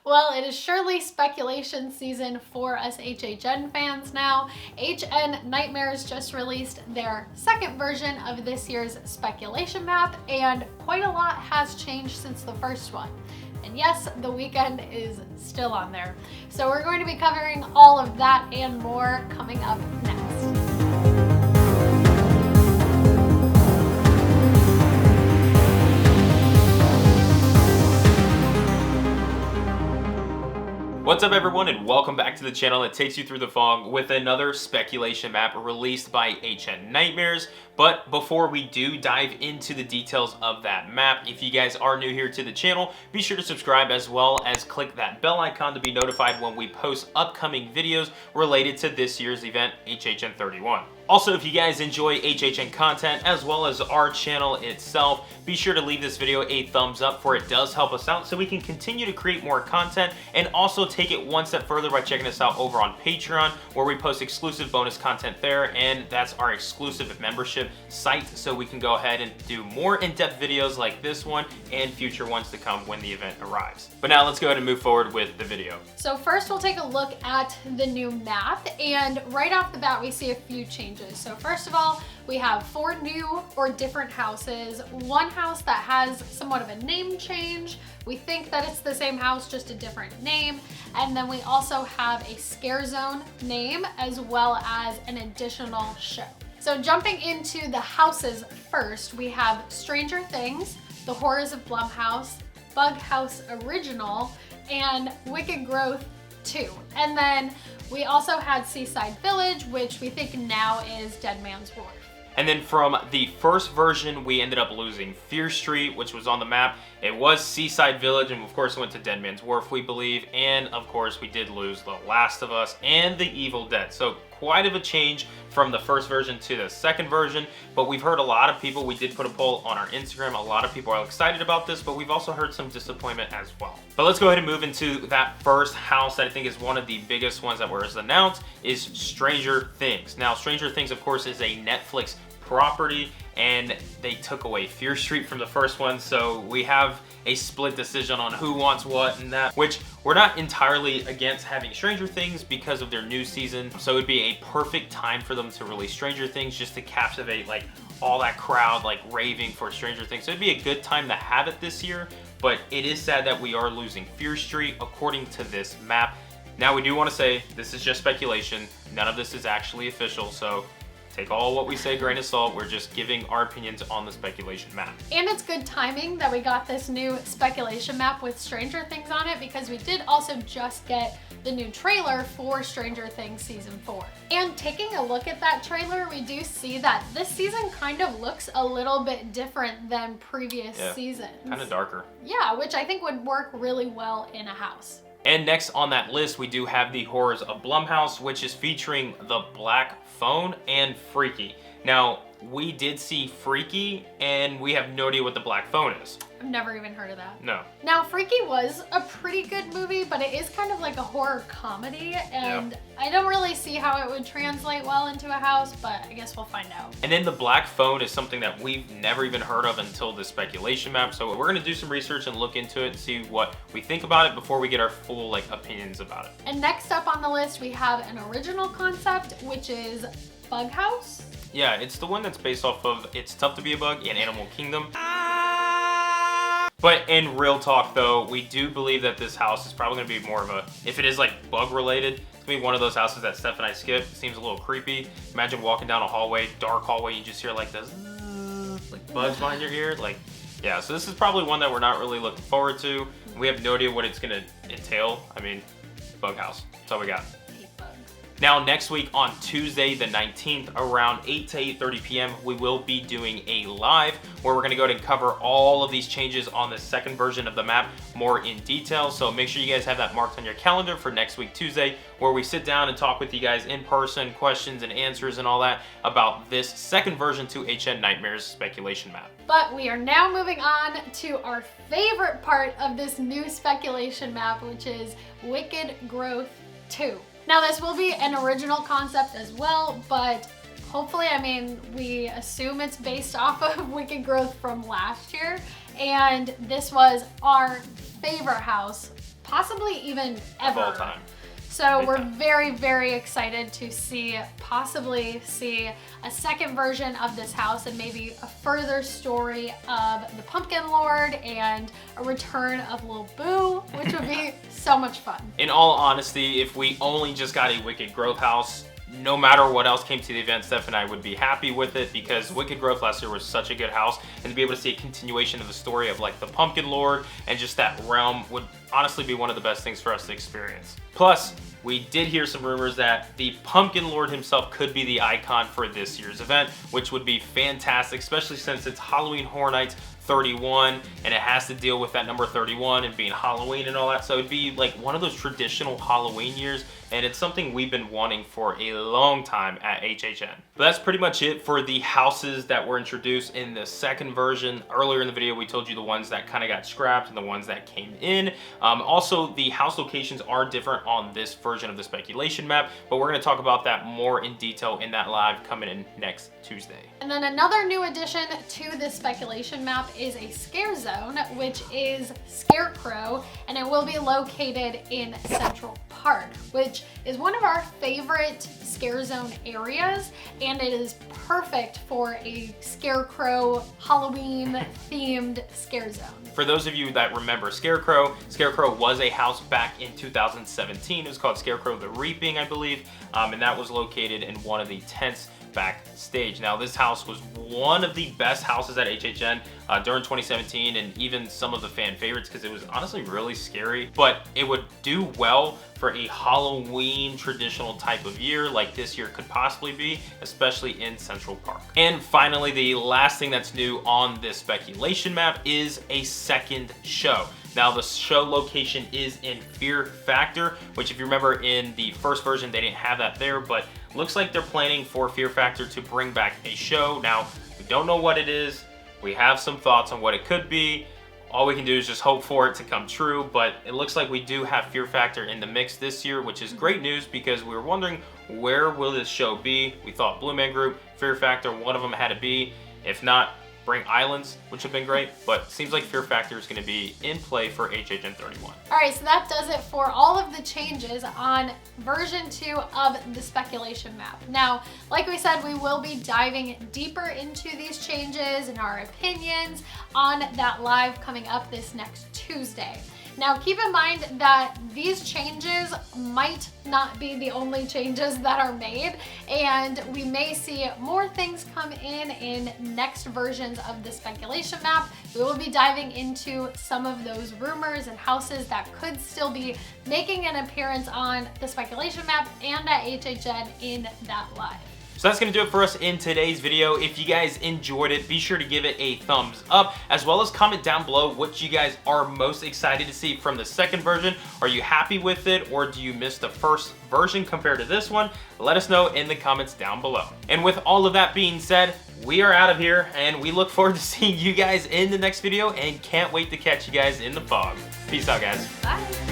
Well, it is surely speculation season for us HHN fans now. HN Nightmares just released their second version of this year's speculation map, and quite a lot has changed since the first one. And yes, the weekend is still on there. So we're going to be covering all of that and more coming up next. What's up everyone, and welcome back to the channel that takes you through the fog with another speculation map released by HN Nightmares. But before we do dive into the details of that map, if you guys are new here to the channel, be sure to subscribe as well as click that bell icon to be notified when we post upcoming videos related to this year's event, HHN 31. Also, if you guys enjoy HHN content as well as our channel itself, be sure to leave this video a thumbs up, for it does help us out so we can continue to create more content, and also take it one step further by checking us out over on Patreon, where we post exclusive bonus content there, and that's our exclusive membership site, so we can go ahead and do more in-depth videos like this one and future ones to come when the event arrives. But now let's go ahead and move forward with the video. So first we'll take a look at the new map, and right off the bat we see a few changes. So first of all, we have 4 new or different houses, one house that has somewhat of a name change. We think that it's the same house, just a different name. And then we also have a scare zone name as well as an additional show. So jumping into the houses first, we have Stranger Things, The Horrors of Blumhouse, Bug House Original, and Wicked Growth 2. And then we also had Seaside Village, which we think now is Dead Man's Wharf. And then from the first version, we ended up losing Fear Street, which was on the map. It was Seaside Village, and of course it went to Dead Man's Wharf, we believe. And of course we did lose The Last of Us and The Evil Dead. So quite of a change from the first version to the second version. But we've heard a lot of people, we did put a poll on our Instagram, a lot of people are excited about this, but we've also heard some disappointment as well. But let's go ahead and move into that first house that I think is one of the biggest ones that was announced, is Stranger Things. Now, Stranger Things, of course, is a Netflix property, and they took away Fear Street from the first one, so we have a split decision on who wants what and that, which we're not entirely against having Stranger Things because of their new season. So it would be a perfect time for them to release Stranger Things, just to captivate like all that crowd like raving for Stranger Things. So it'd be a good time to have it this year, but it is sad that we are losing Fear Street according to this map. Now, we do want to say this is just speculation, none of this is actually official, so take all what we say grain of salt. We're just giving our opinions on the speculation map. And it's good timing that we got this new speculation map with Stranger Things on it, because we did also just get the new trailer for Stranger Things Season 4. And taking a look at that trailer, we do see that this season kind of looks a little bit different than previous seasons. Kind of darker. Yeah, which I think would work really well in a house. And next on that list, we do have The Horrors of Blumhouse, which is featuring the Black Phone and Freaky. Now, we did see Freaky, and we have no idea what the Black Phone is. I've never even heard of that. No. Now, Freaky was a pretty good movie, but it is kind of like a horror comedy, and I don't really see how it would translate well into a house, but I guess we'll find out. And then the Black Phone is something that we've never even heard of until the speculation map, so we're gonna do some research and look into it and see what we think about it before we get our full opinions about it. And next up on the list, we have an original concept, which is Bug House. Yeah, it's the one that's based off of It's Tough to Be a Bug in Animal Kingdom. But in real talk though, we do believe that this house is probably gonna be more of a, if it is like bug related, it's gonna be one of those houses that Steph and I skip. It seems a little creepy. Imagine walking down a hallway, dark hallway, you just hear like this, like bugs behind your ear. Like, yeah, so this is probably one that we're not really looking forward to. We have no idea what it's gonna entail. I mean, bug house, that's all we got. Now, next week on Tuesday the 19th, around 8 to 8:30 p.m., we will be doing a live where we're going to go ahead and cover all of these changes on the second version of the map more in detail. So make sure you guys have that marked on your calendar for next week, Tuesday, where we sit down and talk with you guys in person, questions and answers and all that about this second version to HN Nightmares speculation map. But we are now moving on to our favorite part of this new speculation map, which is Wicked Growth 2. Now, this will be an original concept as well, but hopefully, I mean, we assume it's based off of Wicked Growth from last year, and this was our favorite house possibly even ever. Of all time. So Big we're time. very, very excited to possibly see a second version of this house and maybe a further story of the Pumpkin Lord and a return of Lil Boo, which would be so much fun. In all honesty, if we only just got a Wicked Growth house, no matter what else came to the event, Steph and I would be happy with it, because Wicked Growth last year was such a good house, and to be able to see a continuation of the story of like the Pumpkin Lord and just that realm would honestly be one of the best things for us to experience. Plus, we did hear some rumors that the Pumpkin Lord himself could be the icon for this year's event, which would be fantastic, especially since it's Halloween Horror Nights 31 and it has to deal with that number 31 and being Halloween and all that. So it'd be like one of those traditional Halloween years, and it's something we've been wanting for a long time at HHN. But that's pretty much it for the houses that were introduced in the second version. Earlier in the video, we told you the ones that kind of got scrapped and the ones that came in. Also, the house locations are different on this version of the speculation map, but we're going to talk about that more in detail in that live coming in next Tuesday. And then another new addition to the speculation map is a scare zone, which is Scarecrow, and it will be located in Central Park, which is one of our favorite scare zone areas, and it is perfect for a Scarecrow Halloween themed scare zone. For those of you that remember Scarecrow, Scarecrow was a house back in 2017. It was called Scarecrow the Reaping, I believe, and that was located in one of the tents backstage. Now, this house was one of the best houses at HHN during 2017, and even some of the fan favorites, because it was honestly really scary, but it would do well for a Halloween traditional type of year like this year could possibly be, especially in Central Park. And finally, the last thing that's new on this speculation map is a second show. Now, the show location is in Fear Factor, which if you remember in the first version, they didn't have that there, but looks like they're planning for Fear Factor to bring back a show. Now, we don't know what it is. We have some thoughts on what it could be. All we can do is just hope for it to come true, but it looks like we do have Fear Factor in the mix this year, which is great news, because we were wondering, where will this show be? We thought Blue Man Group, Fear Factor, one of them had to be. If not, bring Islands, which would have been great, but seems like Fear Factor is going to be in play for HHN 31. All right, so that does it for all of the changes on version 2 of the speculation map. Now, like we said, we will be diving deeper into these changes and our opinions on that live coming up this next Tuesday. Now, keep in mind that these changes might not be the only changes that are made, and we may see more things come in next versions of the speculation map. We will be diving into some of those rumors and houses that could still be making an appearance on the speculation map and at HHN in that live. So that's going to do it for us in today's video. If you guys enjoyed it, be sure to give it a thumbs up, as well as comment down below what you guys are most excited to see from the second version. Are you happy with it, or do you miss the first version compared to this one? Let us know in the comments down below. And with all of that being said, we are out of here, and we look forward to seeing you guys in the next video, and can't wait to catch you guys in the fog. Peace out, guys. Bye.